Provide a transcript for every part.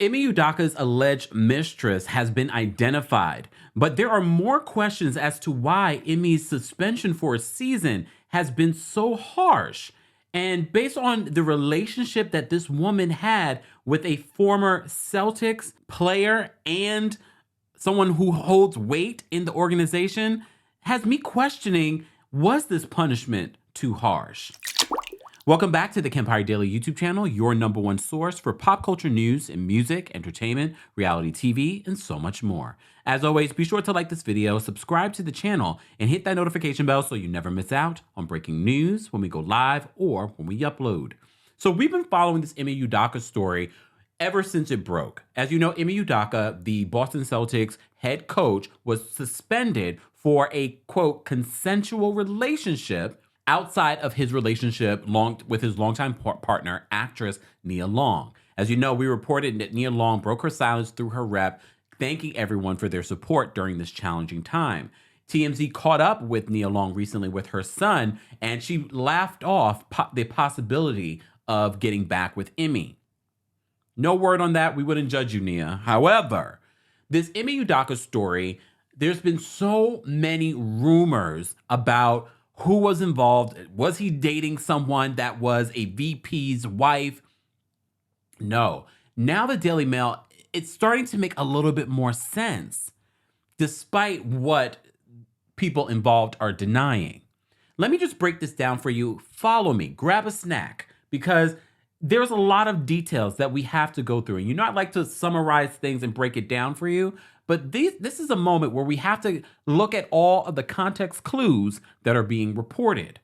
Ime Udoka's alleged mistress has been identified, but there are more questions as to why Ime's suspension for a season has been so harsh. And based on the relationship that this woman had with a former Celtics player and someone who holds weight in the organization, has me questioning, was this punishment too harsh? Welcome back to the Kempire Daily YouTube channel, your number one source for pop culture news and music, entertainment, reality TV, and so much more. As always, be sure to like this video, subscribe to the channel, and hit that notification bell so you never miss out on breaking news when we go live or when we upload. So we've been following this Ime Udoka story ever since it broke. As you know, Ime Udoka, the Boston Celtics head coach, was suspended for a, quote, consensual relationship outside of his relationship with his longtime partner, actress Nia Long. As you know, we reported that Nia Long broke her silence through her rep, thanking everyone for their support during this challenging time. TMZ caught up with Nia Long recently with her son, and she laughed off the possibility of getting back with Ime. No word on that. We wouldn't judge you, Nia. However, this Ime Udoka story, there's been so many rumors about who was involved. Was he dating someone that was a VP's wife? No. Now the Daily Mail, it's starting to make a little bit more sense, despite what people involved are denying. Let me just break this down for you. Follow me. Grab a snack, because there's a lot of details that we have to go through. And you know, I like to summarize things and break it down for you. But this is a moment where we have to look at all of the context clues that are being reported.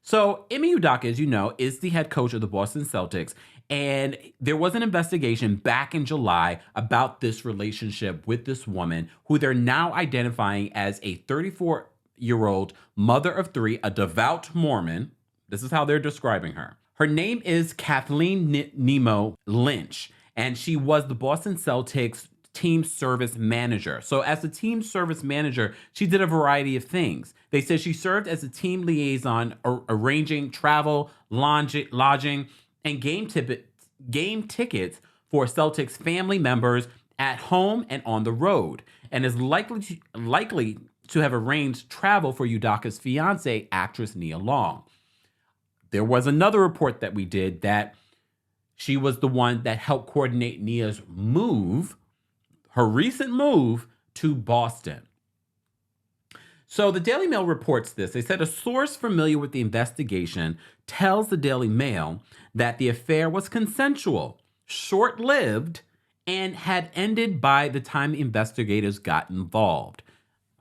So Ime Udoka, as you know, is the head coach of the Boston Celtics. And there was an investigation back in July about this relationship with this woman who they're now identifying as a 34-year-old mother of three, a devout Mormon. This is how they're describing her. Her name is Kathleen Nimmo Lynch, and she was the Boston Celtics team service manager. So as the team service manager, she did a variety of things. They said she served as a team liaison, arranging travel, lodging, and game tickets for Celtics family members at home and on the road, and is likely to have arranged travel for Udoka's fiancée, actress Nia Long. There was another report that we did that she was the one that helped coordinate Nia's move, her recent move to Boston. So the Daily Mail reports this. They said a source familiar with the investigation tells the Daily Mail that the affair was consensual, short-lived, and had ended by the time investigators got involved.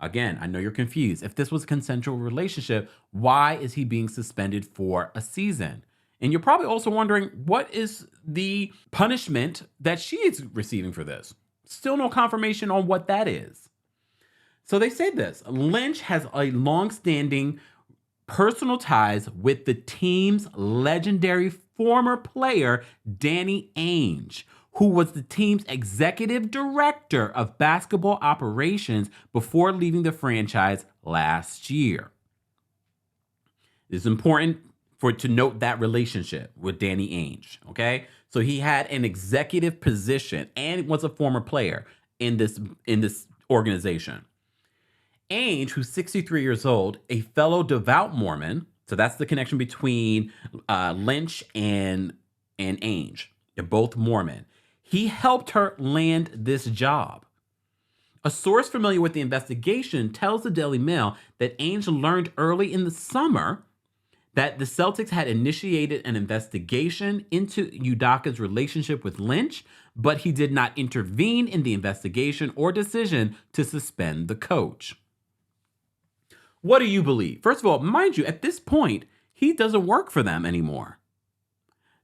Again, I know you're confused. If this was a consensual relationship, why is he being suspended for a season? And you're probably also wondering, what is the punishment that she is receiving for this? Still no confirmation on what that is. So they say this: Lynch has a long-standing personal ties with the team's legendary former player, Danny Ainge, who was the team's executive director of basketball operations before leaving the franchise last year. It's important to note that relationship with Danny Ainge, okay? So he had an executive position and was a former player in this organization. Ainge, who's 63 years old, a fellow devout Mormon, so that's the connection between Lynch and Ainge. They're both Mormon. He helped her land this job. A source familiar with the investigation tells the Daily Mail that Ainge learned early in the summer that the Celtics had initiated an investigation into Udoka's relationship with Lynch, but he did not intervene in the investigation or decision to suspend the coach. What do you believe? First of all, mind you, at this point, he doesn't work for them anymore.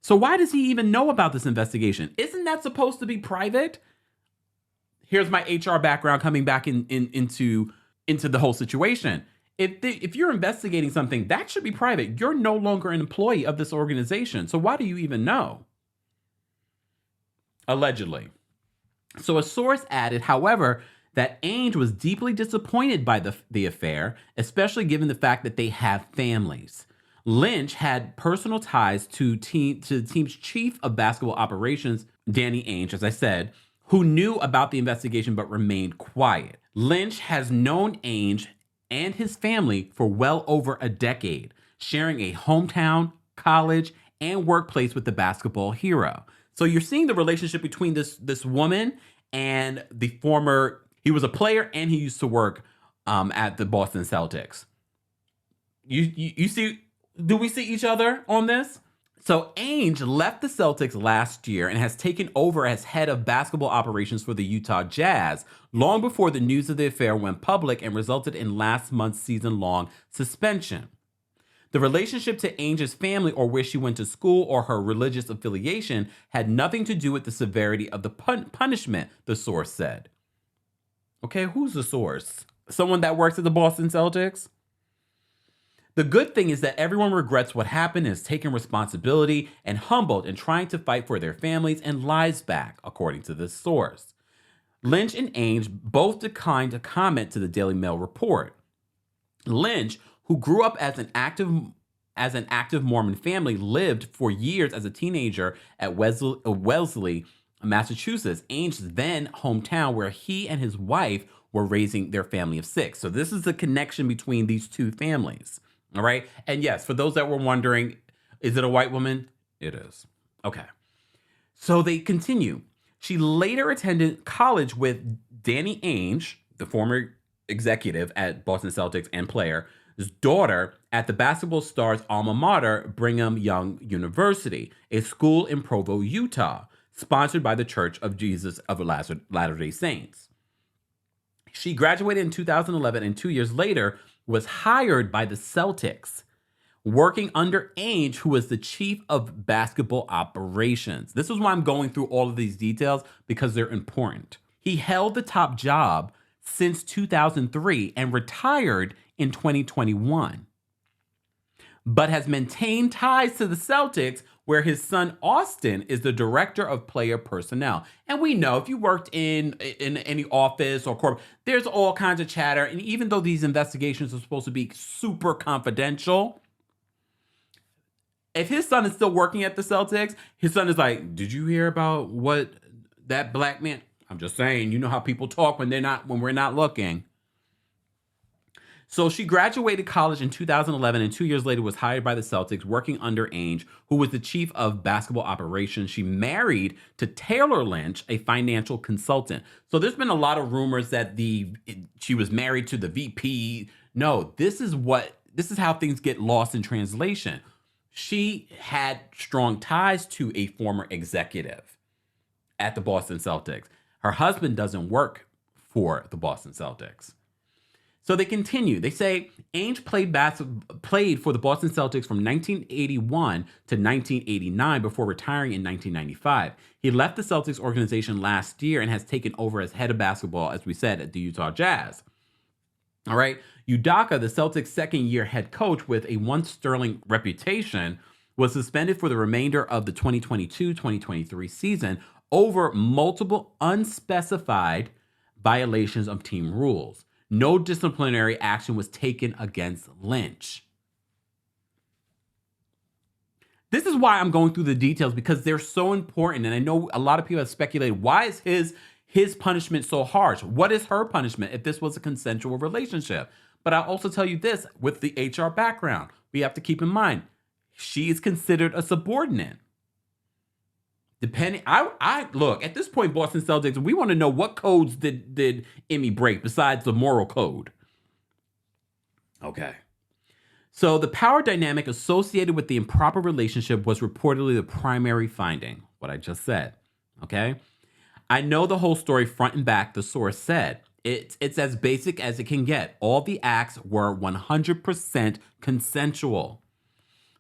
So why does he even know about this investigation? Isn't that supposed to be private? Here's my HR background coming back into the whole situation. If you're investigating something, that should be private. You're no longer an employee of this organization. So why do you even know? Allegedly. So a source added, however, that Ainge was deeply disappointed by the affair, especially given the fact that they have families. Lynch had personal ties to the team's chief of basketball operations, Danny Ainge, as I said, who knew about the investigation but remained quiet. Lynch has known Ainge and his family for well over a decade, sharing a hometown, college, and workplace with the basketball hero. So you're seeing the relationship between this woman and the former. He was a player and he used to work at the Boston Celtics. You see? Do we see each other on this? So Ainge left the Celtics last year and has taken over as head of basketball operations for the Utah Jazz, long before the news of the affair went public and resulted in last month's season-long suspension. The relationship to Ainge's family or where she went to school or her religious affiliation had nothing to do with the severity of the punishment, the source said. Okay, who's the source? Someone that works at the Boston Celtics? The good thing is that everyone regrets what happened and is taking responsibility and humbled and trying to fight for their families and lives back, according to this source. Lynch and Ainge both declined to comment to the Daily Mail report. Lynch, who grew up as an active Mormon family, lived for years as a teenager at Wellesley, Massachusetts, Ainge's then hometown, where he and his wife were raising their family of 6. So this is the connection between these two families. All right. And yes, for those that were wondering, is it a white woman? It is. Okay. So they continue. She later attended college with Danny Ainge, the former executive at Boston Celtics and player's daughter, at the basketball star's alma mater, Brigham Young University, a school in Provo, Utah, sponsored by the Church of Jesus of Latter-day Saints. She graduated in 2011 and 2 years later was hired by the Celtics, working under Ainge, who was the chief of basketball operations. This is why I'm going through all of these details, because they're important. He held the top job since 2003 and retired in 2021, but has maintained ties to the Celtics, where his son Austin is the director of player personnel. And we know if you worked in any office or corporate, there's all kinds of chatter. And even though these investigations are supposed to be super confidential, if his son is still working at the Celtics, his son is like, did you hear about what that black man? I'm just saying, you know how people talk when we're not looking. So she graduated college in 2011 and 2 years later was hired by the Celtics, working under Ainge, who was the chief of basketball operations. She married to Taylor Lynch, a financial consultant. So there's been a lot of rumors that she was married to the VP. No, this is how things get lost in translation. She had strong ties to a former executive at the Boston Celtics. Her husband doesn't work for the Boston Celtics. So they continue. They say Ainge played for the Boston Celtics from 1981 to 1989 before retiring in 1995. He left the Celtics organization last year and has taken over as head of basketball, as we said, at the Utah Jazz. All right. Udoka, the Celtics' second-year head coach with a once sterling reputation, was suspended for the remainder of the 2022-2023 season over multiple unspecified violations of team rules. No disciplinary action was taken against Lynch. This is why I'm going through the details, because they're so important. And I know a lot of people have speculated, why is his punishment so harsh? What is her punishment if this was a consensual relationship? But I'll also tell you this, with the HR background, we have to keep in mind, she is considered a subordinate. I look, at this point, Boston Celtics, we want to know what codes did Ime break besides the moral code. Okay. So the power dynamic associated with the improper relationship was reportedly the primary finding, what I just said. Okay. I know the whole story front and back, the source said. It's as basic as it can get. All the acts were 100% consensual.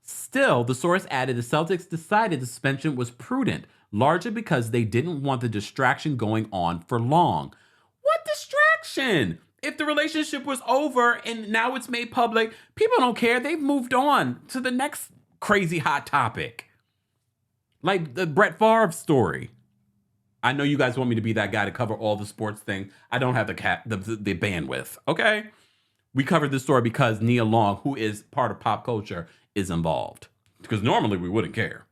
Still, the source added the Celtics decided the suspension was prudent, largely because they didn't want the distraction going on for long. What distraction? If the relationship was over and now it's made public, people don't care. They've moved on to the next crazy hot topic. Like the Brett Favre story. I know you guys want me to be that guy to cover all the sports thing. I don't have the bandwidth, okay? We covered this story because Nia Long, who is part of pop culture, is involved. Because normally we wouldn't care.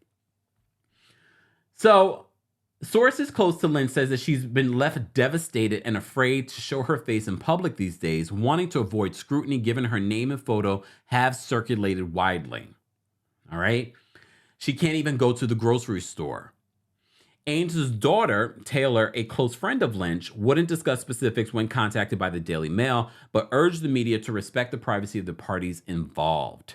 So, sources close to Lynch says that she's been left devastated and afraid to show her face in public these days, wanting to avoid scrutiny given her name and photo have circulated widely. All right? She can't even go to the grocery store. Ainge's daughter, Taylor, a close friend of Lynch, wouldn't discuss specifics when contacted by the Daily Mail, but urged the media to respect the privacy of the parties involved.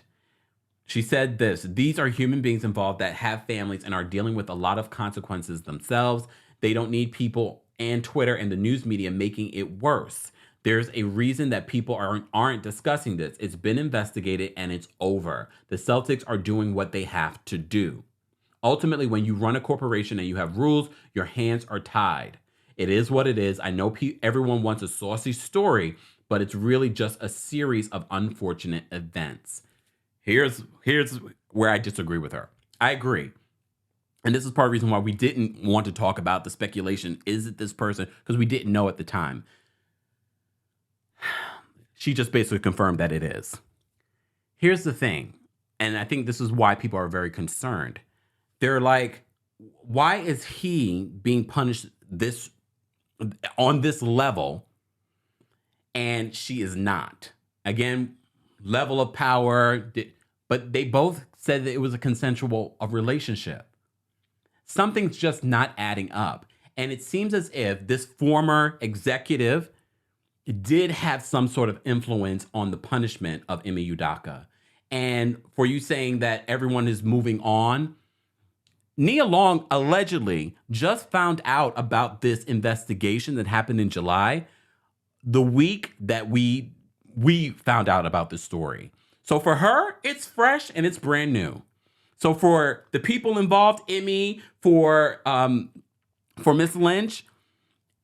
She said this: "These are human beings involved that have families and are dealing with a lot of consequences themselves. They don't need people and Twitter and the news media making it worse. There's a reason that people aren't discussing this. It's been investigated and it's over. The Celtics are doing what they have to do. Ultimately, when you run a corporation and you have rules, your hands are tied. It is what it is. I know everyone wants a saucy story, but it's really just a series of unfortunate events." Here's where I disagree with her. I agree. And this is part of the reason why we didn't want to talk about the speculation. Is it this person? Because we didn't know at the time. She just basically confirmed that it is. Here's the thing, and I think this is why people are very concerned. They're like, why is he being punished on this level and she is not? Again, level of power, but they both said that it was a consensual relationship. Something's just not adding up. And it seems as if this former executive did have some sort of influence on the punishment of Ime Udoka. And for you saying that everyone is moving on, Nia Long allegedly just found out about this investigation that happened in July, the week that we found out about this story. So for her, it's fresh and it's brand new. So for the people involved, Ime, for Miss Lynch,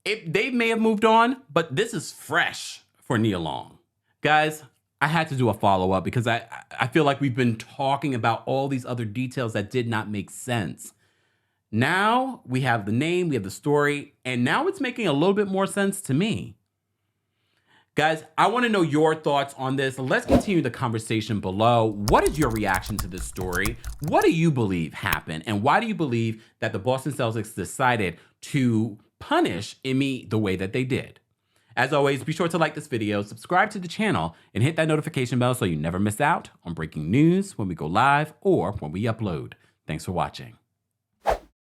they may have moved on, but this is fresh for Nia Long. Guys, I had to do a follow-up because I feel like we've been talking about all these other details that did not make sense. Now we have the name, we have the story, and now it's making a little bit more sense to me. Guys, I want to know your thoughts on this. Let's continue the conversation below. What is your reaction to this story? What do you believe happened? And why do you believe that the Boston Celtics decided to punish Ime the way that they did? As always, be sure to like this video, subscribe to the channel, and hit that notification bell so you never miss out on breaking news when we go live or when we upload. Thanks for watching.